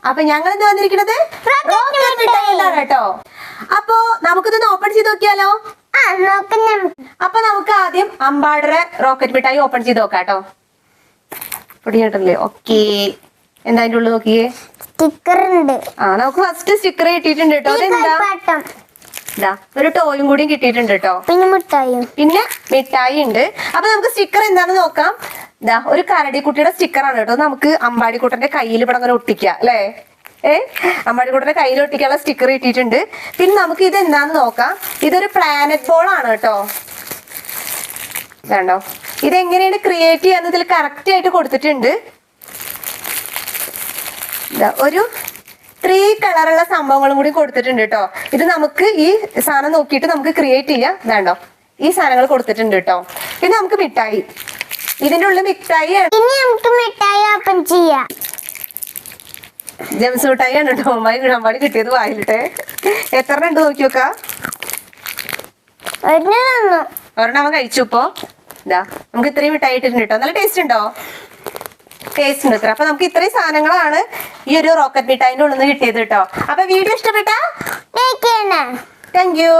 അപ്പൊ ഞങ്ങൾ ഇന്ന് വന്നിരിക്കുന്നത് റോക്കറ്റ് മിഠായിലാണ് കേട്ടോ. അപ്പൊ നമുക്കിതൊന്ന് ഓപ്പൺ ചെയ്ത് നോക്കിയാലോ? അപ്പൊ നമുക്ക് ആദ്യം അമ്പാടറെ റോക്കറ്റ് മിഠായി ഓപ്പൺ ചെയ്ത് നോക്കാം കേട്ടോ. പൊടിയായിട്ടല്ലേ? ഓക്കെ, എന്താ അതിന്റെ ഉള്ളിൽ നോക്കിയേ? സ്റ്റിക്കർ ഉണ്ട്. നമുക്ക് ഫസ്റ്റ് സ്റ്റിക്കർ കിട്ടിയിട്ടുണ്ട് കേട്ടോ. അതെന്താ? ഇതാ ഒരു ടോയും കൂടിയും കിട്ടിയിട്ടുണ്ട് കേട്ടോ. പിന്നെ മിഠായി ഉണ്ട്. അപ്പൊ നമുക്ക് സ്റ്റിക്കർ എന്താണെന്ന് നോക്കാം. ഇതാ ഒരു കരടിക്കുട്ടിയുടെ സ്റ്റിക്കർ ആണ് കേട്ടോ. നമുക്ക് അമ്പാടിക്കുട്ടന്റെ കയ്യിൽ ഇവിടെ അങ്ങനെ ഒട്ടിക്കാം അല്ലേ? അമ്പാടിക്കുട്ടന്റെ കയ്യിൽ ഒട്ടിക്കാനുള്ള സ്റ്റിക്കർ കിട്ടിയിട്ടുണ്ട്. പിന്നെ നമുക്ക് ഇത് എന്താന്ന് നോക്കാം. ഇതൊരു പ്ലാനറ്റ് ബോൾ ആണ് കേട്ടോ. വേണ്ടോ? ഇതെങ്ങനെയാണ് ക്രിയേറ്റ് ചെയ്യാന്ന് ഇതിൽ കറക്റ്റ് ആയിട്ട് കൊടുത്തിട്ടുണ്ട്. ഒരു 3 കളറുള്ള സംഭവങ്ങളും കൂടി കൊടുത്തിട്ടുണ്ട് കേട്ടോ. ഇത് നമുക്ക് ഈ സാധനം നോക്കിയിട്ട് നമുക്ക് ക്രിയേറ്റ് ചെയ്യാം. ഇതാണ്ടോ ഈ സാധനങ്ങൾ കൊടുത്തിട്ടുണ്ട് കേട്ടോ. പിന്നെ നമുക്ക് മിഠായി, ഇതിന്റെ ഉള്ളിൽ മിഠായി ഓപ്പൺ ചെയ്യാം. ജെംസ് മിഠായി ആണ് കേട്ടോ. അമ്പാടി കിട്ടിയത് വായിലിട്ടെ. എത്ര ഉണ്ട് നോക്കി നോക്കാം. ഒരെണ്ണം അവൻ കഴിച്ചു. ഇപ്പൊ ഇതാ നമുക്ക് ഇത്രയും മിഠായി ഇട്ടിട്ടുണ്ട് കേട്ടോ. നല്ല ടേസ്റ്റ് ഉണ്ടോ? ടേസ്റ്റ് ഉണ്ട്. അപ്പൊ നമുക്ക് ഇത്രയും സാധനങ്ങളാണ് ഈ ഒരു റോക്കറ്റ് മിഠായിന്റെ ഉള്ളിൽ നിന്ന് കിട്ടിയത് കേട്ടോ. അപ്പൊ വീഡിയോ ഇഷ്ടപ്പെട്ടാ ലൈക്ക് ചെയ്യണം. Thank you.